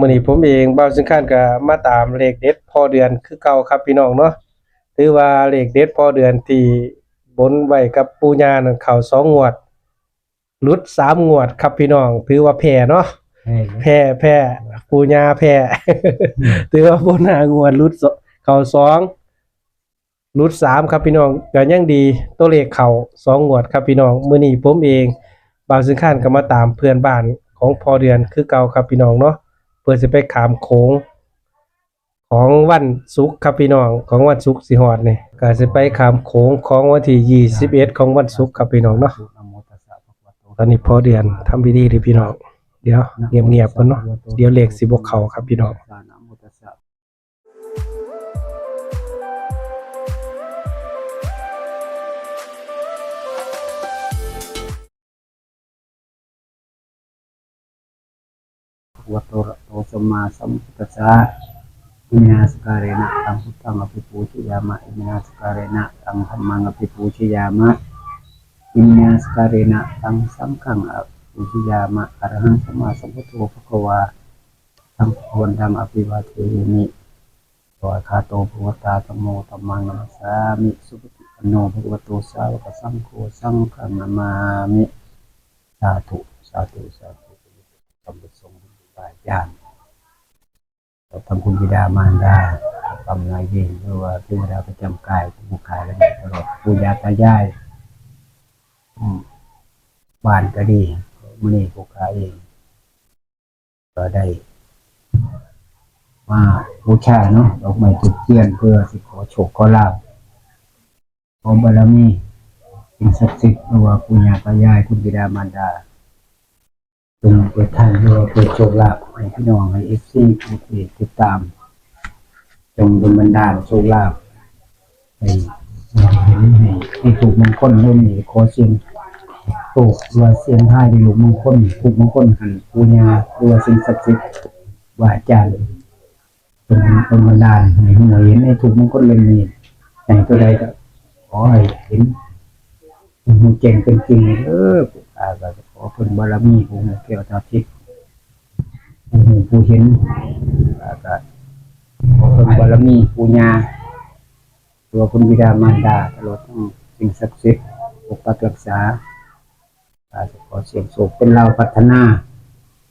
มื้อนี้ผมเองบ่าวสิงคานก็มาตามเลขเด็ดพอเดือนคือเก่าครับพี่น้องเนาะถือว่าเลขเด็ดพอเดือนที่บนไว้กับปู่ย่านั่นเข้า2งวดหลุด3งวดครับพี่น้องถือว่าแพ้เนาะแพ้ปู่ย่าแพ้ ถือว่าบน5งวดหลุดเข้า2หลุด3ครับพี่น้องก็ยังดีตัวเลขเข้า2งวดครับพี่น้องมื้อนี้ผมเองบ่าวสิงคานก็มาตามเพื่อนบ้านของพอเดือนคือเก่าครับพี่น้องเนาะเพื่อสิไปขามโขงของวันศุกร์ครับพี่น้องของวันศุกร์สิฮอดนี่ก็สิไปขามโขงของวันที่21ของวันศุกร์ครับพี่น้องเนาะตอนนี้พอเดือนทำพิธีเลยพี่น้องเดี๋ยวเงียบๆก่อนเนาะเดี๋ยวเลขสิบ่เข้าครับพี่น้องวัตโตระโตสัมมาสัมพุทธัสสะอินาสการะนะตังพุทธังอภิปูชยามะอินาสการะนะตังธัมมังอภิปูชยามะอินาสการะนะตังสังฆังอภิปูชยามะอะระหังสัมมาสัมพุทโธภควาสังฆังธัมมะอภิวาเทมิโตอะคาโตภควตาธัมโมธัมมังนัมสสามิสุปฏิปันโนภควโตสาวกสังโฆสังฆังนามามิสาธุสาธุสาธุสัมพุทโธญาณทำคุณบิดามารดาทำนายเวรหรือว่าเทวดาประจำกายผู้กายและตลอดปู่ย่าตายายบ้านก็ดีมื้อนี้ผู้กายเองก็ได้มาบูชาเนาะดอกไม้ทูบเทียนเพื่อสิขอโชคขอลาภขอบารมีสิ่งศักดิ์สิทธิ์หรือว่าปู่ย่าตายายคุณบิดามารดาเป็นเปิดทางด้วยเปิดโชคลาภให้พี่น้องให้FCที่ติดตามจงเป็นบรรดาลโชคลาภให้ถูกมงคลเรื่องนี้ขอเสียงถูกว่าเสียงให้ได้ลูกมงคลถูกมงคลหันปูญาหรือว่าสิ่งศักดิ์สิทธิ์ว่าอาจารย์เป็นบรรดาลให้หัวเห็นให้ถูกมงคลเรื่องนี้แต่ตัวใดก็ขอให้เห็นมันเก่งเป็นจริงก็ขอเพิ่นบารมีผู้เกี่ยวกับทิศผู้เห็นก็ขอเพิ่นบารมีปู่ย่าตัวคุณบิดามารดาตลอดทั้งสิ่งศักดิ์สิทธิ์ปกปักรักษาขอเสียงโศกเป็นเราพัฒนา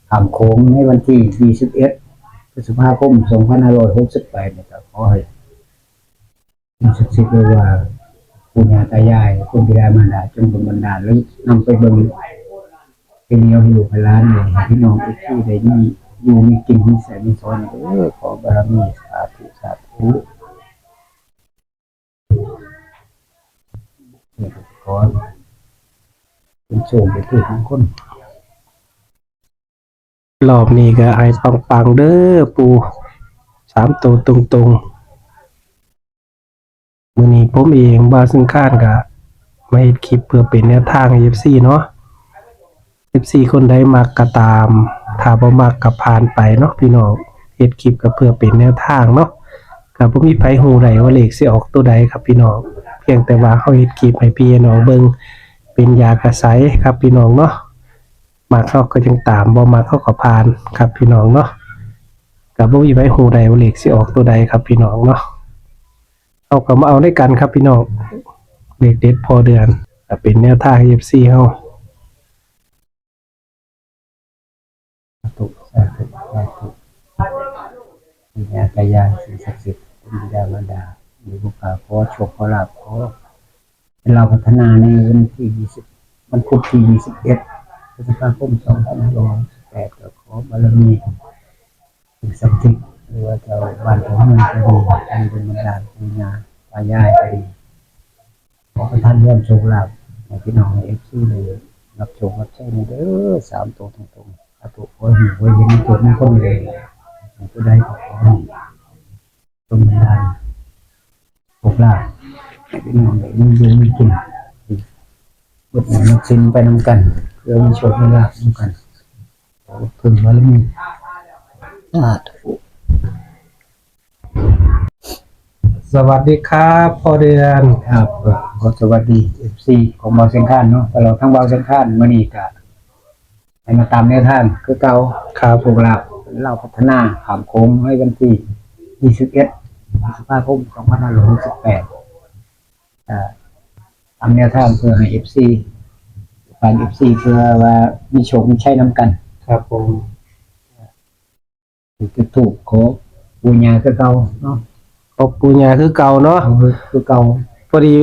ขามโขงในวันที่21พฤษภาคม2568นะครับขอให้สิ่งศักดิ์สิทธิ์เรียกว่าปู่ย่าตายายคุณบิดามารดาจงเป็นบรรดาลแล้วนำไปเบิ่งเป็นเดียวให้ลูกให้หลานเลยพี่น้องที่ได้มีอยู่มีกินมีใส่มีสอนขอบารมีสาธุสาธุขอเป็นโชคเป็นถูกมงคลรอบนี้ก็ให้ปังๆเด้อปู่3ตัวตรงๆมื้อนี้ผมเองบ่าวสิงคานก็มาเฮ็ดคลิปเพื่อเป็นแนวทางให้ FC เนาะ FC คนใดมักก็ตามถ้าบ่มักก็ผ่านไปเนาะพี่น้องเฮ็ดคลิปก็เพื่อเป็นแนวทางเนาะก็บ่มีไผฮู้ได้ว่าเลขสิออกตัวใดครับพี่น้องเพียงแต่ว่าเฮาเฮ็ดคลิปให้พี่น้องเบิ่งเป็นยากระไสครับพี่น้องเนาะมักเฮาก็จังตามบ่มักเฮาก็ผ่านครับพี่น้องเนาะก็บ่มีไผฮู้ได้ว่าเลขสิออกตัวใดครับพี่น้องเนาะเอาก็มาเอาด้วยกันครับพี่น้องเลขเด็ดพอเดือนก็เป็นแนวทางให้ FC เฮาสาธุสาธุปู่ย่าตายายสิ่งศักดิ์สิทธิ์คุณบิดามารดามีบุญขอโชคขอลาภขอเป็นเราพัฒนาในวันที่20วันพุธที่21พฤษภาคม2568ก็ขอบารมีสิ่งศักดิ์สิทธิ์หรือว่าเจ้าบ้านของเมืองก็ดีให้เป็นบรรดาลปู่ย่าตายายก็ดีขอประทานเรื่องโชคลาภให้พี่น้องใน FC เลยรับโชครับใช้ในเด้อ3ตัวตรงๆสาธุขอให้เห็นตัวมงคลเลยผู้ใดก็ขอให้ตรงนั้นโชคลาภให้พี่น้องได้มีอยู่มีกินบทนั้นนักสินไปนำกันเพื่อมีโชคมีลาภนำกันขอพึ่งบารมีสาธุสวัสดีครับพอเดือนครับขอสวัสดี FC ของบ่าวเชียงคานเนาะตลอดทั้งบ่าวเชียงคานมื้อนี้ก็ให้มาตามแนวทางคือเก่าครับโชคลาภ เราพัฒนาขามโค้งให้วันที่21พฤษภาคม2568ทำแนวทางเพื่อให้ FC ฝ่าย FC เพื่อว่ามีโชคมีชัยนำกัน ครับผม ถูกขอปูญาคือเก่าเนาะ ขอบปูญาคือเก่าเนาะ คือเก่า พอดี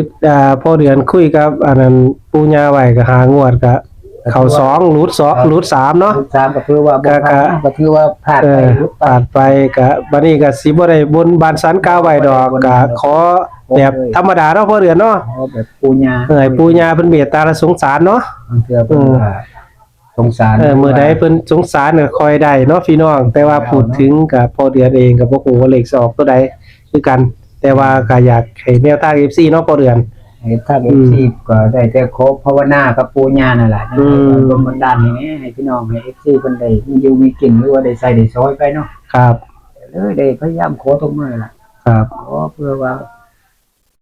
พอเดือนคุยกับอันนั้นปูญาไว้ก็หางวดก็เข้า2รูท3เนาะ รูท3ก็ถือว่าบ่ผ่านก็ถือว่าผ่านไปรูท ผ่านไปก็บัดนี้ก็สิบ่ได้บนบานสันกล่าวไว้ดอกก็ขอแบบธรรมดาเนาะพอเดือนเนาะ แบบปูญา ให้ปูญาเพิ่นเมตตาและสงสารเนาะ บางเทื่อเพิ่นก็สงสาร มื้อใดเพิ่นสงสารก็คอยได้เนาะพี่น้องแต่ว่าพูดถึงก็พอเดือนเองก็บ่ฮู้ว่าเลขสิออกตัวใดคือกัน แต่ว่าก็อยากให้แนวทาง FC เนาะพอเดือน ถ้า FC ก็ได้แต่ขอภาวนากับปูญานั่นแหละลมบันดาลให้พี่น้องให้ FC เพิ่นได้มีอยู่มีกินหรือว่าได้ใช้ได้ซอยไปเนาะ ครับ เลยได้พยายามขอทุกมื้อล่ะ ครับ ขอเพื่อว่า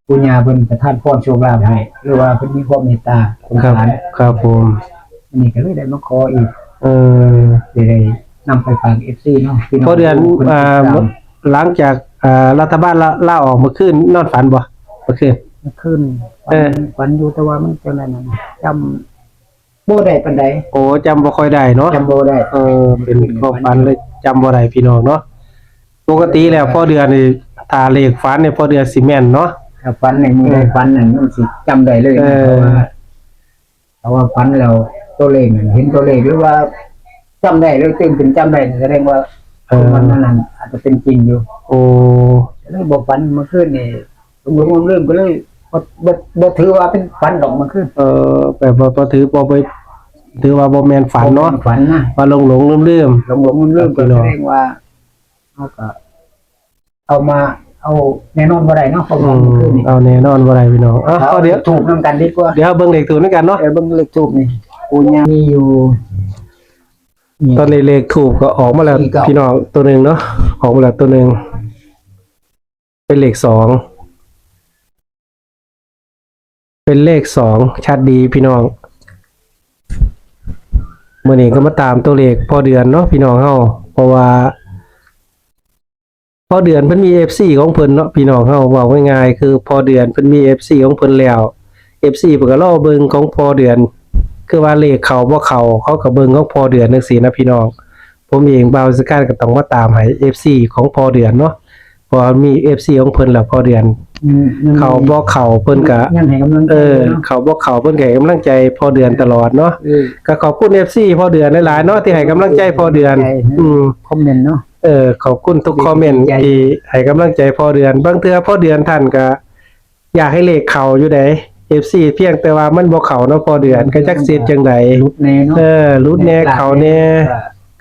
ปูญาเพิ่นประทานพรโชคลาภให้หรือว่าเพิ่นมีความเมตตาสง ครับ สาร ครับผม อันนี้ก็เลยได้มาขออีก เออ ได้นำไปฝาก FC เนาะพี่น้อง พอเดือน พิ่ติดตาม หลังจากรัฐบาลลาออกเมื่อคืนนอนฝันบ่เมื่อคืน ขึ้น เออ วันอยู่แต่ว่ามันจังได๋นั่นจำบ่ได้ปานใด โอ้จำบ่ค่อยได้เนาะ จำบ่ได้ เป็นความฝันเลยจำบ่ได้พี่น้องเนาะปกติแล้วพอเดือนนี่ถ้าเลขฝันเนี่ยพอเดือนสิแม่นเนาะ ถ้าฝันในมือได้ฝันนั่นมันสิจำได้เลยนะ เออ เพราะว่าฝันแล้วตัวเลขนั่นเห็นตัวเลขหรือว่าจำได้เลยตื่นขึ้นจำได้แสดงว่ามันนั้นอาจจะเป็นจริงอยู่ โอ้ เลยบ่ฝันเมื่อคืนนี่ผมลืมก็เลยบ่ถือว่าเป็นฝันดอกเมื่อคืน แบบบ่ถือบ่ไปถือว่าบ่แม่นฝันเนาะ ฝันนะ ว่าหลงลืม หลงลืมก็แสดงว่าเอาก็เอาแน่นอนบ่ได้เนาะเพราะว่าเมื่อคืนนี่ เอาแน่นอนบ่ได้พี่น้องเอาเดี๋ยว ถูกนํกันดีกว่า เดี๋ยวเบิ่งเลขถูกด้วยกันเนาะ เบิ่งเลขทูปนี่ปูญามีอยู่นี่ ตอนเลขถูกก็ออกมาแล้ว สี่เก้า พี่น้องตัวหนึงเนาะออกมาแล้วตัวหนึงเป็นเลข2เป็นเลข2ชัดดีพี่น้องมื้อนี้ก็มาตามตัวเลขพอเดือนเนาะพี่น้องเฮาเพราะว่าพอเดือนเพิ่นมี FC ของเพิ่นเนาะพี่น้องเฮาเว้าง่ายๆคือพอเดือนเพิ่นมี FC ของเพิ่นแล้ว FC เพิ่นก็รอเบิ่งของพอเดือน คือว่าเลขเข้าบ่เข้าเขาก็เบิ่งของพอเดือนจังซี่นะพี่น้องผมเองบ่าวสกายก็ต้องมาตามให้ FC ของพอเดือนเนาะเพราะว่ามี FC ของเพิ่นแล้วพอเดือน เขาบ่เข้าเพิ่นก็ ยังให้กำลังใจเนาะ เขาบ่เข้าเพิ่นก็ให้กำลังใจพอเดือนตลอดเนาะก็ขอบคุณ FC พอเดือนหลายๆเนาะที่ให้กำลังใจพอเดือน คอมเมนต์เนาะ ขอบคุณทุกคอมเมนต์ ใจ ที่ให้กำลังใจพอเดือนบางเทื่อพอเดือนท่านก็อยากให้เลขเข้าอยู่ได FC เพียงแต่ว่ามันบ่เข้าเนาะพอเดือนก็จักสิจังได รุดแน่เนาะ รุดแน่เข้าแน่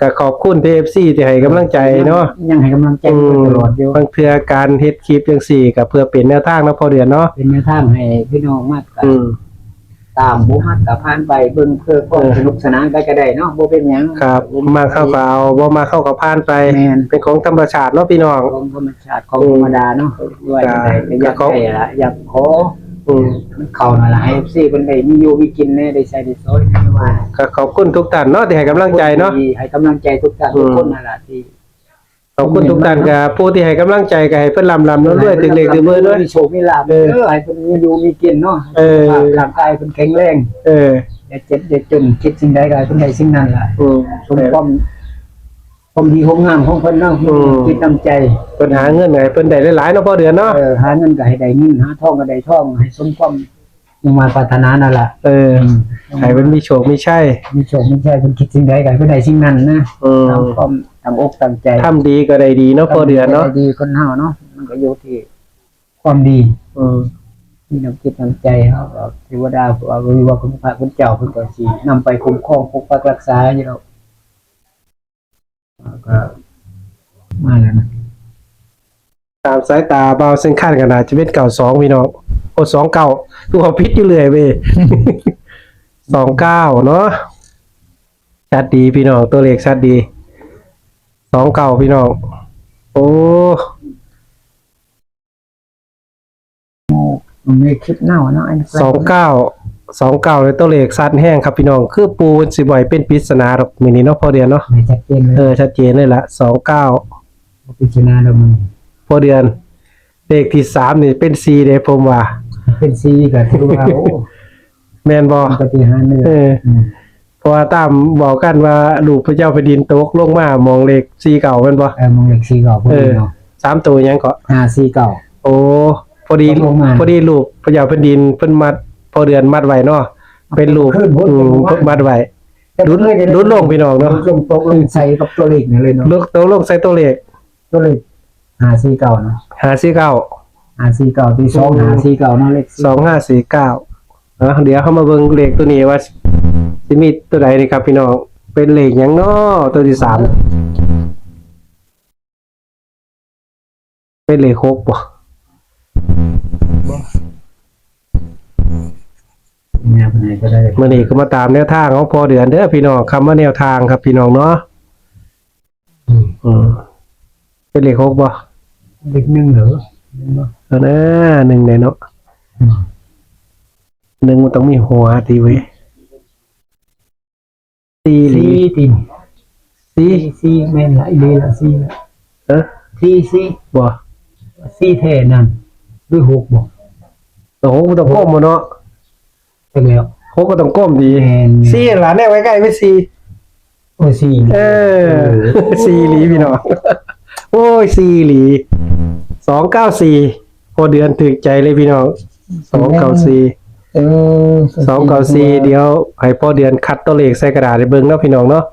ก็ขอบคุณที่ FC ที่ให้กำลังใจเนาะ ยังให้กำลังใจตลอดอยู่ บางเทื่อการเฮ็ดคลิปจังซี่ก็เพื่อเป็นแนวทางเนาะพอเดือนเนาะ เป็นแนวทางให้พี่น้องมากกัน อืม ตามบ่มักก็ผ่านไปเบิ่งเพื่อความสนุกสนานไปก็ได้เนาะบ่เป็นหยัง ครับมาเข้าก็เอาบ่มาเข้าก็ผ่านไป แม่น เป็นของธรรมชาติเนาะพี่น้อง ของธรรมชาติของธรรมดาเนาะด้วยก็ได้ก็อยากได้ล่ะอยากขอ อืม มันเข้านั่นล่ะให้ FC เพิ่นได้มีอยู่มีกินแน่ได้ใช้ได้สอยแน่ว่า ก็ขอบคุณทุกท่านเนาะที่ให้กำลังใจเนาะ ให้กำลังใจทุกท่านทุกคนนั่นล่ะที่ ขอบคุณทุกท่านกับผู้ที่ให้กำลังใจก็ให้เพิ่นลำรวยๆถึงเลขถึงเบอร์ด้วย มีโชคมีลาภให้เพิ่นมีอยู่มีกินเนาะ ร่างกายเพิ่นแข็งแรง เออ อย่าเจ็บอย่าจนคิดสิ่งใดก็ให้เพิ่นได้สิ่งนั้นล่ะ อืม สมความดีความงามของเพิ่นเนาะคิดน้ำใจ เพิ่นหาเงินให้เพิ่นได้หลายๆเนาะพอเดือนเนาะ หาเงินก็ให้ได้เงินหาทองก็ได้ทองให้สมความมุ่งมั่นปรารถนานั่นล่ะ ให้เพิ่นมีโชคมีชัย มีโชคมีชัยเพิ่นคิดสิ่งใดก็ให้เพิ่นได้สิ่งนั้นนะ อืม ตามความตามอกตามใจ ทำดีก็ได้ดีเนาะพอเดือนเนาะ ดีคนเฮาเนาะมันก็อยู่ที่ความดี อืม มีน้ำจิตน้ำใจเฮาก็เทวดาว่าวิว่าคุณพระคุณเจ้าเพิ่นก็สินำไปคุ้มครองปกปักรักษาอยู่แล้วก็มาแล้วนะ ตามสายตาเบาเส้นคาดก็น่าจะเป็น92พี่น้องโอ้29คือว่าผิดอยู่เรื่อยเว้ย 29เนาะชัดดีพี่น้องตัวเลขชัดดี29พี่น้องโอ้ มันมีคลิปเน่าเนาะอันนี้ 29 29เลยตัวเลขสั้นแห้งครับพี่น้องคือปูสิบ่อยเป็นปริศนาดอกมื้อนี้เนาะพอเดือนเนาะ ไม่ชัดเจนเลย ชัดเจนเลยล่ะ29 พิจารณาแล้วมัน พอเดือนเลขที่3นี่เป็น4เด้ผมว่า เป็นซีก็ถือว่าโอ้ แม่นบ่ ปฏิหารย์เลย เพราะว่าตามบอกกันว่าลูกพระเจ้าแผ่นดินตกลงมามองเลข4เก่าแม่นบ่ มองเลขซีเก่าพอดีเนาะ 3ตัวหยังก็ 5 4 9 โอ้พอดี ตกลงมา พอดีลูกพระเจ้าแผ่นดินเพิ่นมัดพอเดือนมัดไว้เนาะเป็นลูก ขึ้นบน เพิ่นมัดไว้ดุดลงพี่น้องเนาะ ลงตกลงใส่กับตัวเลขนี่เลยเนาะ ลูกตกลงใส่ตัวเลข ตัวเลข5 4 9เนาะ 549 5 4 9ที่2 5 4 9เนาะเลข 2549เดี๋ยวเฮามาเบิ่งเลขตัวนี้ว่าสิมีตัวใดนี่ครับพี่น้องเป็นเลขหยังเนาะตัวที่3เป็นเลข6บ่ เนี่ยเพิ่นให้ก็ได้ มื่อนี้ก็มาตามแนวทางของพอเดือนเด้อพี่น้องคำว่าแนวทางครับพี่น้องเนาะเป็นเลข6บ่ เลข1เหรอ นะ1เลยเนาะ1มันต้องมีหัวตีไว้4หรือ 4ติ4 4แม่นหลายดีละ4ละ ฮะ 4 บ่ 4แท้นั่นด้วย6บ่ โอ้โหมันต้องก้มบ่เนาะ จังแล้ว 6ก็ต้องก้มดี แม่น 4หลานแน่ไว้ใกล้ไว้4 โอ้4 4หลีพี่น้องโอ้ย4หลี294พอเดือนถึกใจเลยพี่น้อง294 294เดี๋ยวให้พ่อเดือนคัดตัวเลขใส่กระดาษให้เบิ่งเนาะพี่น้องเนาะ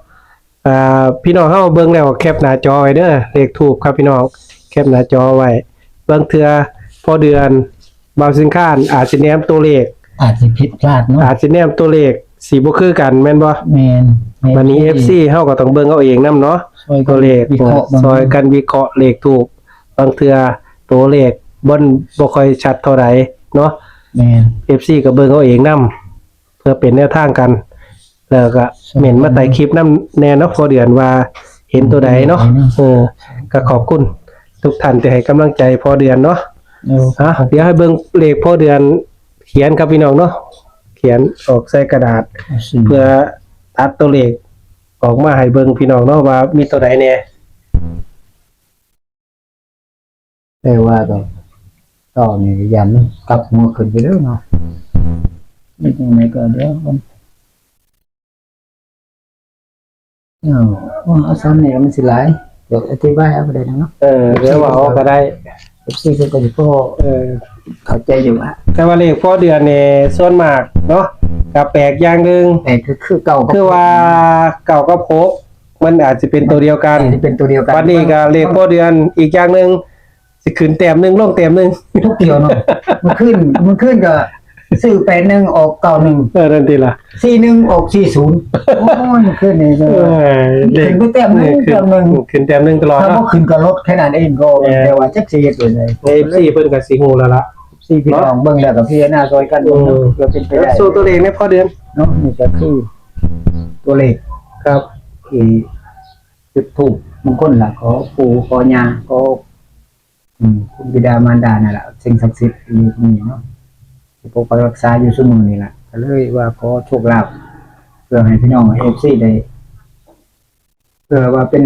พี่น้องเฮาเบิ่งแล้วแคปหน้าจอไว้เด้อเลขทูปครับพี่น้องแคปหน้าจอไว้บางเทื่อพ่อเดือนบางสินค้าอาจสิแนมตัวเลข อาจจะผิดพลาดเนาะ อาจสิแนมตัวเลขสิบ่คือกันแม่นบ่ แม่น วันนี้ FC เฮาก็ต้องเบิ่งเอาเองนํเนาะตัวเลข วิเคราะห์ ซอยกันวิเคราะห์เลขทูปบางเทื่อตัวเลขบ่ค่อยชัดเท่าใดเนาะ แม่น FC ก็เบิ่งเอาเองนํเพื่อเป็นแนวทางกัน แล้วก็เม่นมาไต่คลิปนํแน่เนาะพอเดือนว่าเห็นตัวใดเนาะก็ขอบคุณทุกท่านที่ให้กำลังใจพอเดือนเนาะเดี๋ยวให้เบิ่งเลขพอเดือนเขียนครับพี่น้องเนาะเขียนออกใส่กระดาษ เพื่อตัดตัวเลขออกมาให้เบิ่งพี่น้องเนาะว่ามีตัวใดแน่ แต่ว่าก็นี่ยันกลับหัวขึ้นไปเด้อเนาะนี่จังไดก็เดี๋ยวมันเอาซ้ำนี่มันสิหลายเดี๋ยวอธิบายเอาไปได้เนาะ เดี๋ยวว่าเอาก็ได้ FC เพิ่นก็สิพอเข้าใจอยู่ว่า แต่ว่าเลขพอเดือนนี่ส่วนมากเนาะก็แปลกอย่างหนึง แต่คือเก่า คือว่าเก่ากับพกมันอาจจะเป็นตัวเดียวกัน ที่เป็นตัวเดียวกัน วันนี้ก็เลขพอเดือนอีกอย่างหนึงสิขึ้นแต้มหนึงลงแต้มหนึง ทุกเดียวเนาะมันขึ้นก็ซื้อ81ออก91 นั่นทีล่ะ 41ออก40โอ้ยมันขึ้นนี่ก็ เลข ขึ้นไปแต้มหนึงแต้มหนึง ขึ้นแต้มหนึงตลอด ถ้าบ่ เนาะ ขึ้นก็ลดแค่นั้นเองก็แต่ว่าจักสิเฮ็ดจังได๋ ใน FC เพิ่นก็สิฮู้แล้วล่ะ พี่น้องเบิ่งแล้วก็พิจารณาซอยกันเบิ่งเนาะเพื่อเป็นไปได้ สู้ตัวเลขในพอเดือน เนาะนี่ก็คือตัวเลข ครับ ที่จุดถูกมงคลล่ะขอปู่ขอย่าขอคุณบิดามารดานั่นล่ะสิ่งศักดิ์สิทธิ์อยู่ตรงนี้เนาะที่ปกปักรักษาอยู่ซุมื้อนี่ล่ะก็เลยว่าขอโชคลาภเพื่อให้พี่น้อง FC ได้เพื่อว่าเป็น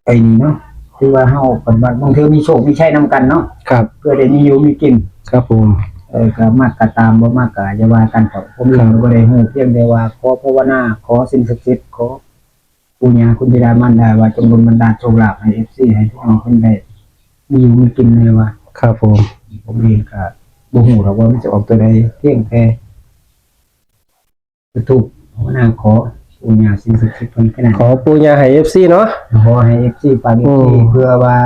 ไอ้นี่เนาะคือว่าเฮาเพิ่นว่าบางทีมีโชคมีชัยนํกันเนาะ ครับ เพื่อได้มีอยู่มีกิน ครับผม ก็มากก็ตามบ่มากก็อย่าว่ากันต่อผมเองก็บ่ได้ฮู้เพียงแต่ว่าขอภาวนาขอสิ่งศักดิ์สิทธิ์ขอปู่ย่าคุณบิดามารดาว่าจงบันดาลโชคลาภให้ FC ให้พี่น้องเพิ่นได้มีอยู่มีกินเลยว่า ครับผม ผมเองก็บ่ฮู้หรอกว่ามันจะออกตัวใดเพียงแค่จะถูกภาวนาขอปู่ย่าสิ่งศักดิ์สิทธิ์เพิ่นแค่นั้น ขอปูญาให้ FC เนาะ ขอให้ FC ฝาก FC เพื่อว่า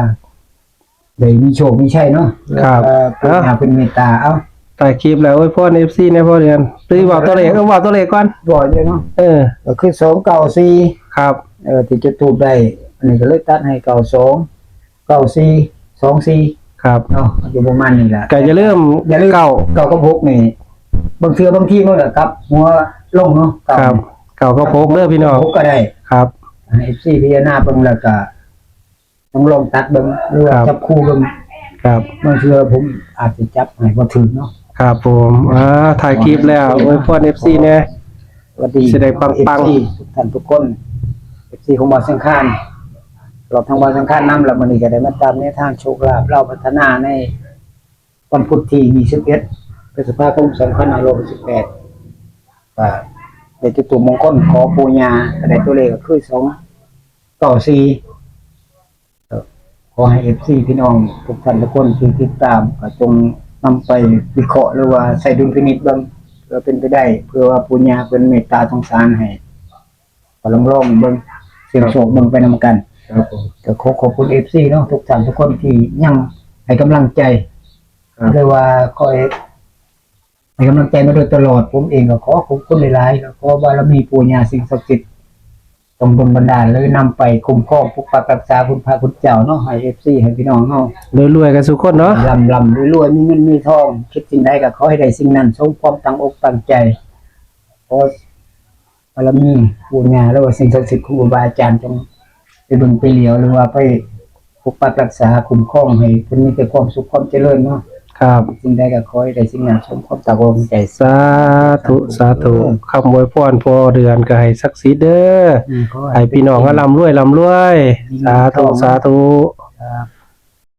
ได้มีโชคมีชัยเนาะ ครับ ปู่ย่าเพิ่นเมตตาเอ้า ถ่ายคลิปแล้วอวยพร FC ในพอเดือนตื้อบอกตัวเลขก็บอกตัวเลขก่อน บ่อยเลยเนาะ ก็คือ294ครับ ที่จะถูกได้อันนี้ก็เลยตัดให้92 94 24ครับ เนาะอยู่ประมาณนี้แหละ ก็อย่าลืม เก่ากับ6นี่บางเทื่อบางทีมันก็กลับหัวลงเนาะ ครับเก่าก็พกเด้อพี่น้อง 6ก็ได้ ครับ ให้ FC พิจารณาเบิ่งแล้วก็ต้องลองตัดเบิ่งหรือว่าจับคู่เบิ่ง ครับ บางเทื่อผมอาจจะจับให้บ่ถึงเนาะ ครับผมถ่ายคลิปแล้วอวยพร FC แน่ สวัสดี แสดงปัง FC ทุกท่านทุกคน FC ของบ่าวสังขารเราทางบ่าวสังขารนำแล้วมื้อนี้ก็ได้มาตามในทางโชคลาภเราพัฒนาในวันพุธที่21พฤษภาคม2568ได้จุดตัวมงคลขอปู่ย่าก็ได้ตัวเลขก็คือ2ต่อ4ขอให้ FC พี่น้องทุกท่านทุกคนที่ติดตามก็จงนำไปวิเคราะห์หรือว่าใส่ดุลพินิจเบิ่งเพื่อเป็นไปได้เพื่อว่าปู่ย่าเป็นเมตตาสงสารให้ก็ลองเบิ่งเสี่ยงโชคเบิ่งไปนำกัน ครับผม ก็ขอบคุณ FC เนาะทุกท่านทุกคนที่ยังให้กำลังใจเรียกว่าคอยให้กำลังใจมาโดยตลอดผมเองก็ขอขอบคุณหลายๆแล้วขอบารมีปู่ย่าสิ่งศักดิ์สิทธิ์จงดลบันดาลเลยนำไปคุ้มครองปกปักรักษาคุณพระคุณเจ้าเนาะให้ FC ให้พี่น้องเฮา รวยๆกันทุกคนเนาะ ลำรวยๆมีเงินมีทองคิดสิ่งใดก็ขอให้ได้สิ่งนั้นสมความตั้งอกตั้งใจขอบารมีปู่ย่าแล้วว่าสิ่งศักดิ์สิทธิ์ของครูบาอาจารย์จงไปเบิ่งไปเหลียวหรือว่าไปปกปักรักษาคุ้มครองให้เพิ่นมีแต่ความสุขความเจริญเนาะ ครับ สิ่งใดก็ขอให้ได้สิ่งนั้นสมความตั้งอกตั้งใจ สาธุสาธุคำอวยพรพอเดือนก็ให้ศักดิ์สิทธิ์เด้อ ขอ ให้พี่น้องก็ร่ำรวยสาธุ ครับ